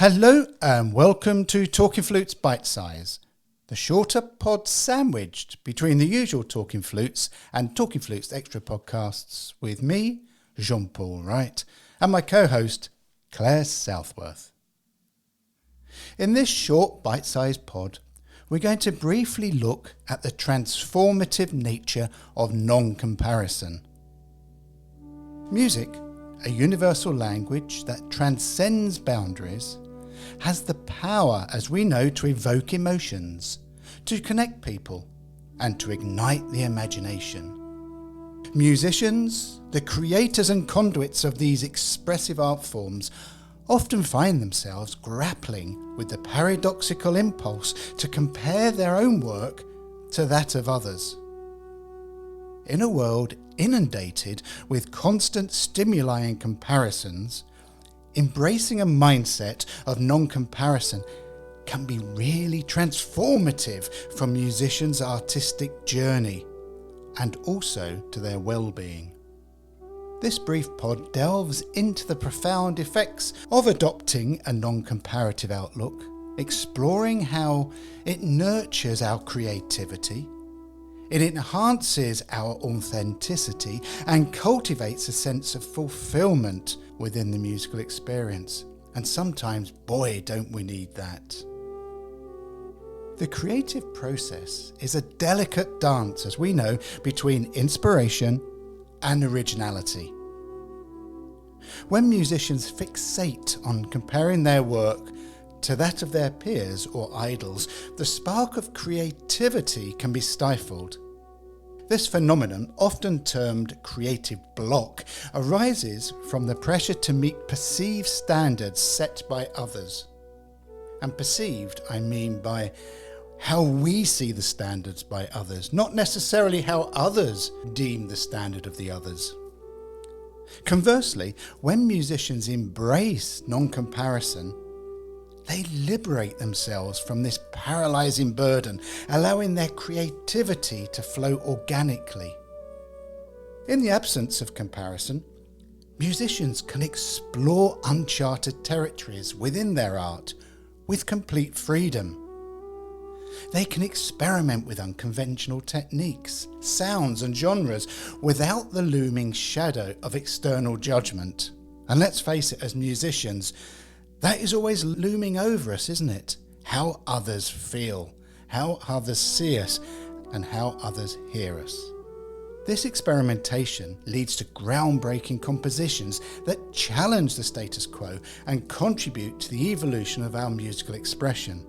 Hello and welcome to Talking Flutes Bitesize, the shorter pod sandwiched between the usual Talking Flutes and Talking Flutes Extra podcasts with me, Jean-Paul Wright, and my co-host, Claire Southworth. In this short bite-sized pod, we're going to briefly look at the transformative nature of non-comparison. Music, a universal language that transcends boundaries, has the power, as we know, to evoke emotions, to connect people, and to ignite the imagination. Musicians, the creators and conduits of these expressive art forms, often find themselves grappling with the paradoxical impulse to compare their own work to that of others. In a world inundated with constant stimuli and comparisons, embracing a mindset of non-comparison can be really transformative for musicians' artistic journey and also to their well-being. This brief pod delves into the profound effects of adopting a non-comparative outlook, exploring how it nurtures our creativity, it enhances our authenticity and cultivates a sense of fulfilment within the musical experience. And sometimes, boy, don't we need that. The creative process is a delicate dance, as we know, between inspiration and originality. When musicians fixate on comparing their work to that of their peers or idols, the spark of creativity can be stifled. This phenomenon, often termed creative block, arises from the pressure to meet perceived standards set by others. And perceived, I mean by how we see the standards by others, not necessarily how others deem the standard of the others. Conversely, when musicians embrace non-comparison, they liberate themselves from this paralyzing burden, allowing their creativity to flow organically. In the absence of comparison, musicians can explore uncharted territories within their art with complete freedom. They can experiment with unconventional techniques, sounds and genres without the looming shadow of external judgment. And let's face it, as musicians, that is always looming over us, isn't it? How others feel, how others see us, and how others hear us. This experimentation leads to groundbreaking compositions that challenge the status quo and contribute to the evolution of our musical expression.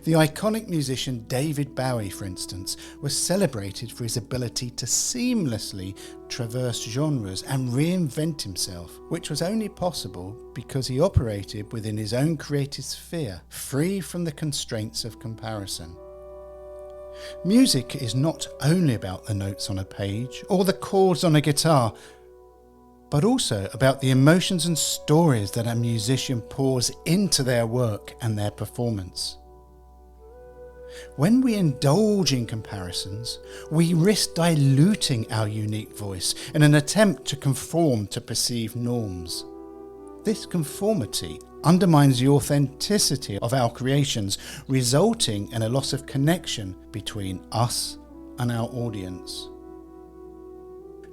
The iconic musician David Bowie, for instance, was celebrated for his ability to seamlessly traverse genres and reinvent himself, which was only possible because he operated within his own creative sphere, free from the constraints of comparison. Music is not only about the notes on a page or the chords on a guitar, but also about the emotions and stories that a musician pours into their work and their performance. When we indulge in comparisons, we risk diluting our unique voice in an attempt to conform to perceived norms. This conformity undermines the authenticity of our creations, resulting in a loss of connection between us and our audience.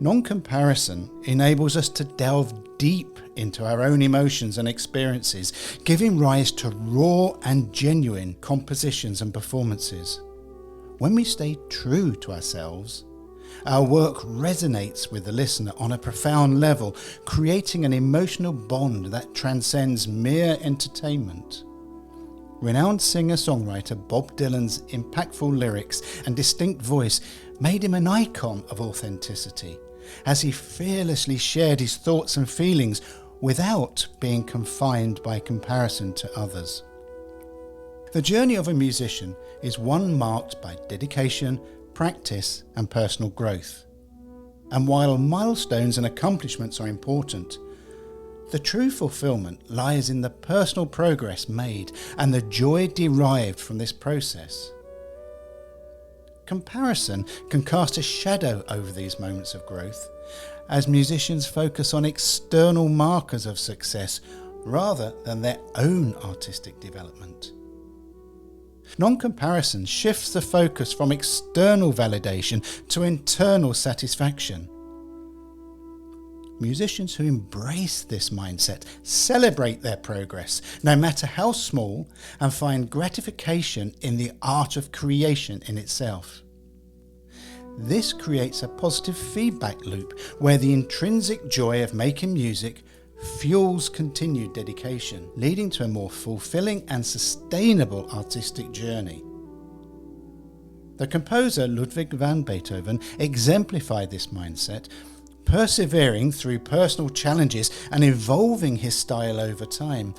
Non-comparison enables us to delve deep into our own emotions and experiences, giving rise to raw and genuine compositions and performances. When we stay true to ourselves, our work resonates with the listener on a profound level, creating an emotional bond that transcends mere entertainment. Renowned singer-songwriter Bob Dylan's impactful lyrics and distinct voice made him an icon of authenticity, as he fearlessly shared his thoughts and feelings without being confined by comparison to others. The journey of a musician is one marked by dedication, practice, and personal growth. And while milestones and accomplishments are important, the true fulfilment lies in the personal progress made and the joy derived from this process. Comparison can cast a shadow over these moments of growth, as musicians focus on external markers of success rather than their own artistic development. Non-comparison shifts the focus from external validation to internal satisfaction. Musicians who embrace this mindset celebrate their progress, no matter how small, and find gratification in the art of creation in itself. This creates a positive feedback loop where the intrinsic joy of making music fuels continued dedication, leading to a more fulfilling and sustainable artistic journey. The composer Ludwig van Beethoven exemplified this mindset, persevering through personal challenges and evolving his style over time,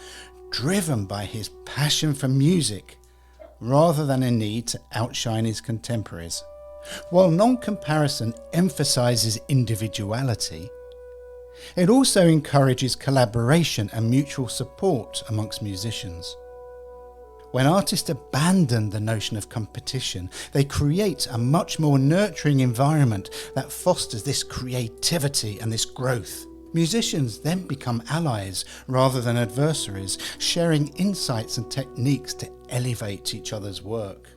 driven by his passion for music rather than a need to outshine his contemporaries. While non-comparison emphasizes individuality, it also encourages collaboration and mutual support amongst musicians. When artists abandon the notion of competition, they create a much more nurturing environment that fosters this creativity and this growth. Musicians then become allies rather than adversaries, sharing insights and techniques to elevate each other's work.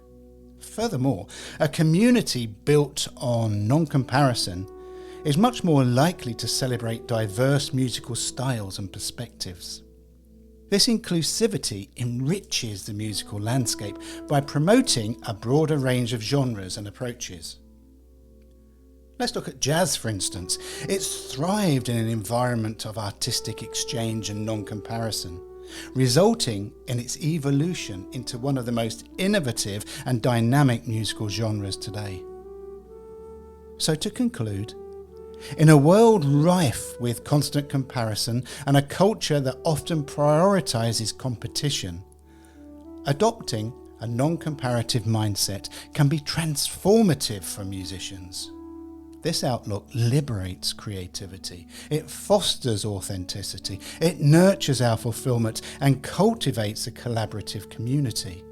Furthermore, a community built on non-comparison is much more likely to celebrate diverse musical styles and perspectives. This inclusivity enriches the musical landscape by promoting a broader range of genres and approaches. Let's look at jazz, for instance. It's thrived in an environment of artistic exchange and non-comparison, resulting in its evolution into one of the most innovative and dynamic musical genres today. So to conclude, in a world rife with constant comparison and a culture that often prioritizes competition, adopting a non-comparative mindset can be transformative for musicians. This outlook liberates creativity, it fosters authenticity, it nurtures our fulfilment and cultivates a collaborative community.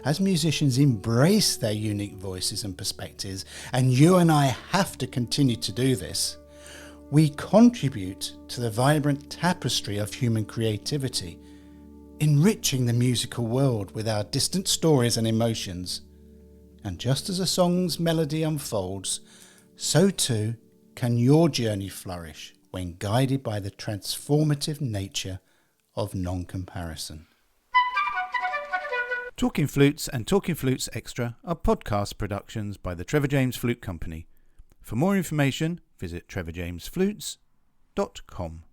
As musicians embrace their unique voices and perspectives, and you and I have to continue to do this, we contribute to the vibrant tapestry of human creativity, enriching the musical world with our distant stories and emotions. And just as a song's melody unfolds, so too can your journey flourish when guided by the transformative nature of non-comparison. Talking Flutes and Talking Flutes Extra are podcast productions by the Trevor James Flute Company. For more information, visit trevorjamesflutes.com.